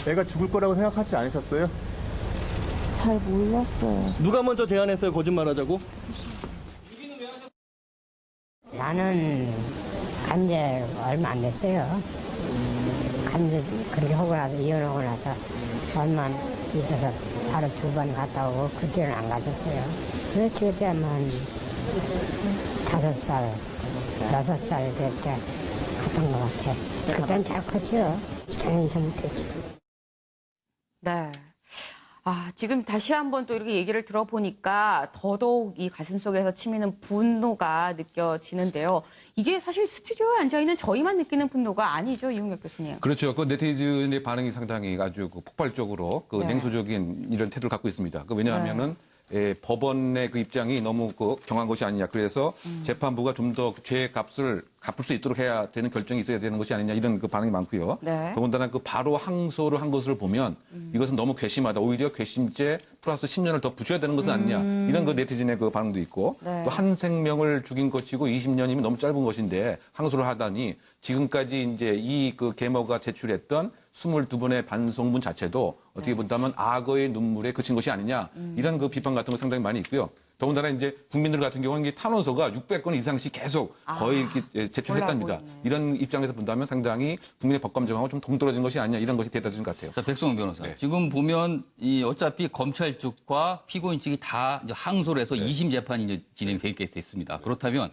애가 죽을 거라고 생각하지 않으셨어요? 잘 몰랐어요. 누가 먼저 제안했어요? 거짓말하자고? 나는 간지 얼마 안 됐어요. 간지 그렇게 하고 나서 이혼하고 나서 얼마 있어서 바로 2번 갔다 오고 그때는 안 가졌어요. 그렇지 그때 한 5살, 6살 될 때 갔던 것 같아. 그땐 잘 컸죠. 자연스 못했죠. 네. 지금 다시 한번 또 이렇게 얘기를 들어보니까 더더욱 이 가슴 속에서 치미는 분노가 느껴지는데요. 이게 사실 스튜디오에 앉아있는 저희만 느끼는 분노가 아니죠, 이웅혁 교수님. 그렇죠. 그 네티즌의 반응이 상당히 아주 폭발적으로 네. 냉소적인 이런 태도를 갖고 있습니다. 왜냐하면은 법원의 그 입장이 너무 경한 것이 아니냐. 그래서 재판부가 좀 더 죄의 값을 갚을 수 있도록 해야 되는 결정이 있어야 되는 것이 아니냐 이런 그 반응이 많고요. 네. 더군다나 그 바로 항소를 한 것을 보면 이것은 너무 괘씸하다. 오히려 괘씸죄 플러스 10년을 더 붙여야 되는 것은 아니냐. 이런 그 네티즌의 그 반응도 있고 네. 또 한 생명을 죽인 것이고 20년이면 너무 짧은 것인데 항소를 하다니 지금까지 이제 이 그 계모가 제출했던 22번의 반송문 자체도 어떻게 본다면 악어의 눈물에 그친 것이 아니냐. 이런 그 비판 같은 거 상당히 많이 있고요. 더군다나 이제 국민들 같은 경우는 탄원서가 600건 이상씩 계속 거의 이렇게 제출했답니다. 이런 입장에서 본다면 상당히 국민의 법감정하고 좀 동떨어진 것이 아니냐 이런 것이 대다수인 것 같아요. 자, 백성원 변호사. 네. 지금 보면 어차피 검찰 측과 피고인 측이 다 이제 항소를 해서 2심 재판이 이제 진행되게 됐습니다. 그렇다면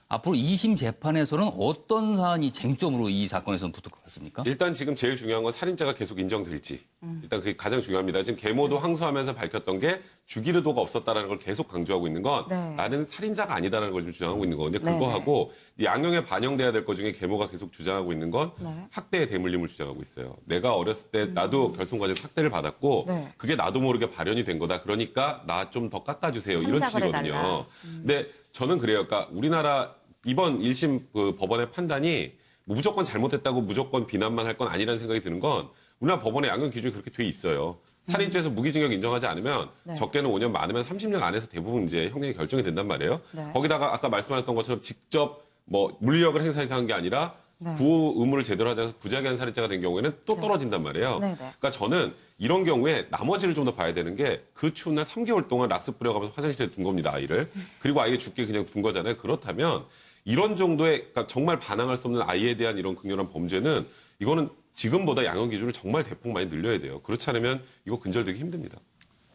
앞으로 2심 재판에서는 어떤 사안이 쟁점으로 이 사건에서는 붙을 것 같습니까? 일단 지금 제일 중요한 건 살인죄가 계속 인정될지. 일단 그게 가장 중요합니다. 지금 계모도 항소하면서 밝혔던 게 죽일 의도가 없었다라는 걸 계속 강조하고 있는 건 네. 나는 살인자가 아니다라는 걸 좀 주장하고 있는 거거든요. 네, 그거하고 이 양형에 반영돼야 될 것 중에 계모가 계속 주장하고 있는 건 학대의 대물림을 주장하고 있어요. 내가 어렸을 때 나도 결손가족 학대를 받았고 네. 그게 나도 모르게 발현이 된 거다. 그러니까 나 좀 더 깎아주세요. 이런 참작을 취지거든요. 해달라. 근데 저는 그래요. 그러니까 우리나라 이번 1심 그 법원의 판단이 무조건 잘못했다고 무조건 비난만 할 건 아니라는 생각이 드는 건 우리나라 법원의 양형 기준이 그렇게 돼 있어요. 살인죄에서 무기징역 인정하지 않으면 네. 적게는 5년, 많으면 30년 안에서 대부분 이제 형량이 결정이 된단 말이에요. 네. 거기다가 아까 말씀하셨던 것처럼 직접 뭐 물리력을 행사해서 한 게 아니라 네. 구호 의무를 제대로 하지 않아서 부작위한 살인죄가 된 경우에는 또 네. 떨어진단 말이에요. 네, 네. 그러니까 저는 이런 경우에 나머지를 좀 더 봐야 되는 게 그 추운 날 3개월 동안 락스 뿌려가면서 화장실에 둔 겁니다, 아이를. 그리고 아이가 죽게 그냥 둔 거잖아요. 그렇다면 이런 정도의 그러니까 정말 반항할 수 없는 아이에 대한 이런 극렬한 범죄는 이거는 지금보다 양형 기준을 정말 대폭 많이 늘려야 돼요. 그렇지 않으면 이거 근절되기 힘듭니다.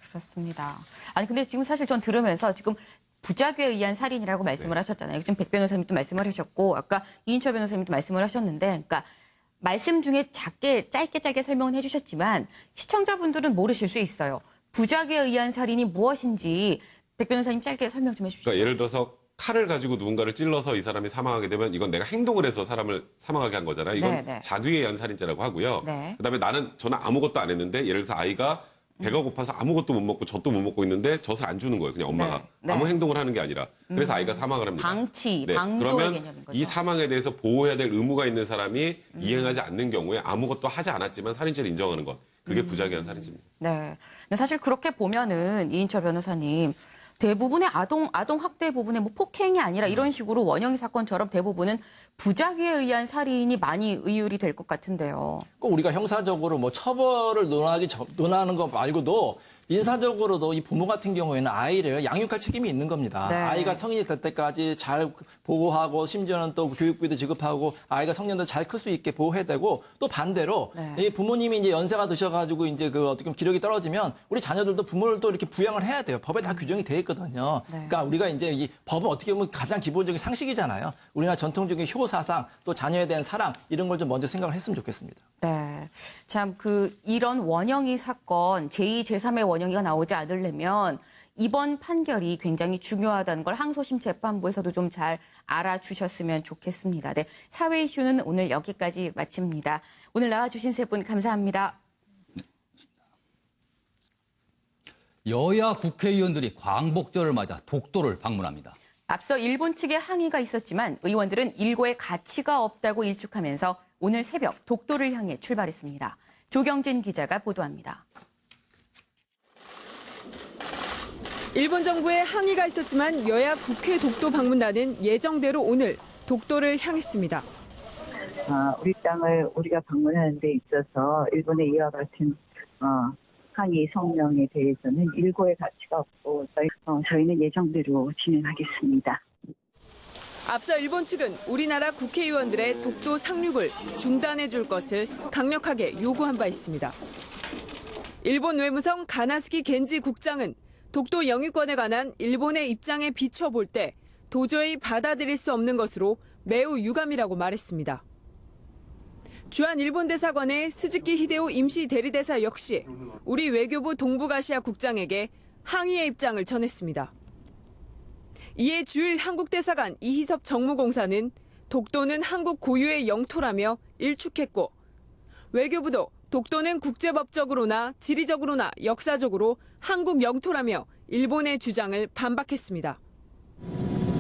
그렇습니다. 아니 근데 지금 사실 전 들으면서 지금 부작위에 의한 살인이라고 말씀을 하셨잖아요. 지금 백 변호사님도 말씀을 하셨고 아까 이인철 변호사님도 말씀을 하셨는데 그러니까 말씀 중에 짧게 설명은 해주셨지만 시청자분들은 모르실 수 있어요. 부작위에 의한 살인이 무엇인지 백 변호사님 짧게 설명 좀 해주시죠. 그러니까 예를 들어서 칼을 가지고 누군가를 찔러서 이 사람이 사망하게 되면 이건 내가 행동을 해서 사람을 사망하게 한 거잖아요. 이건 네, 네. 자기에 의한 살인죄라고 하고요. 네. 그다음에 저는 아무것도 안 했는데 예를 들어서 아이가 배가 고파서 아무것도 못 먹고 젖도 못 먹고 있는데 젖을 안 주는 거예요. 그냥 엄마가. 네, 네. 아무 행동을 하는 게 아니라. 그래서 아이가 사망을 합니다. 방조의 그러면 개념인 거죠. 이 사망에 대해서 보호해야 될 의무가 있는 사람이 이행하지 않는 경우에 아무것도 하지 않았지만 살인죄를 인정하는 것. 그게 부작위한 살인죄입니다. 네. 근데 사실 그렇게 보면은 이인철 변호사님 대부분의 아동 학대 부분에 뭐 폭행이 아니라 이런 식으로 원형의 사건처럼 대부분은 부작위에 의한 살인이 많이 의율이 될 것 같은데요. 꼭 우리가 형사적으로 뭐 처벌을 논하는 것 말고도 인사적으로도 이 부모 같은 경우에는 아이를 양육할 책임이 있는 겁니다. 네. 아이가 성인이 될 때까지 잘 보호하고 심지어는 또 교육비도 지급하고 아이가 성년도 잘 클 수 있게 보호해야 되고 또 반대로 네. 이 부모님이 이제 연세가 드셔가지고 이제 그 어떻게 보면 기력이 떨어지면 우리 자녀들도 부모를 또 이렇게 부양을 해야 돼요. 법에 다 규정이 돼 있거든요. 네. 그러니까 우리가 이제 이 법은 어떻게 보면 가장 기본적인 상식이잖아요. 우리나라 전통적인 효 사상 또 자녀에 대한 사랑 이런 걸 좀 먼저 생각을 했으면 좋겠습니다. 네. 참, 이런 원형이 사건, 제2, 제3의 원형이가 나오지 않으려면 이번 판결이 굉장히 중요하다는 걸 항소심 재판부에서도 좀 잘 알아주셨으면 좋겠습니다. 네. 사회 이슈는 오늘 여기까지 마칩니다. 오늘 나와주신 세 분 감사합니다. 여야 국회의원들이 광복절을 맞아 독도를 방문합니다. 앞서 일본 측의 항의가 있었지만 의원들은 일고의 가치가 없다고 일축하면서 오늘 새벽 독도를 향해 출발했습니다. 조경진 기자가 보도합니다. 일본 정부의 항의가 있었지만 여야 국회 독도 방문단은 예정대로 오늘 독도를 향했습니다. 우리 땅을 우리가 방문하는 데 있어서 일본의 이와 같은 항의 성명에 대해서는 일고의 가치가 없고 저희는 예정대로 진행하겠습니다. 앞서 일본 측은 우리나라 국회의원들의 독도 상륙을 중단해 줄 것을 강력하게 요구한 바 있습니다. 일본 외무성 가나스키 겐지 국장은 독도 영유권에 관한 일본의 입장에 비춰볼 때 도저히 받아들일 수 없는 것으로 매우 유감이라고 말했습니다. 주한 일본 대사관의 스즈키 히데오 임시 대리대사 역시 우리 외교부 동북아시아 국장에게 항의의 입장을 전했습니다. 이에 주일 한국 대사관 이희섭 정무공사는 독도는 한국 고유의 영토라며 일축했고 외교부도 독도는 국제법적으로나 지리적으로나 역사적으로 한국 영토라며 일본의 주장을 반박했습니다.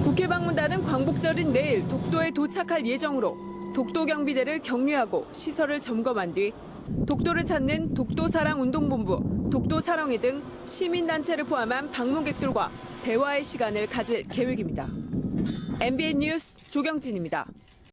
국회 방문단은 광복절인 내일 독도에 도착할 예정으로 독도 경비대를 격려하고 시설을 점검한 뒤 독도를 찾는 독도사랑운동본부, 독도사랑회 등 시민단체를 포함한 방문객들과 대화의 시간을 가질 계획입니다. MBN 뉴스 조경진입니다.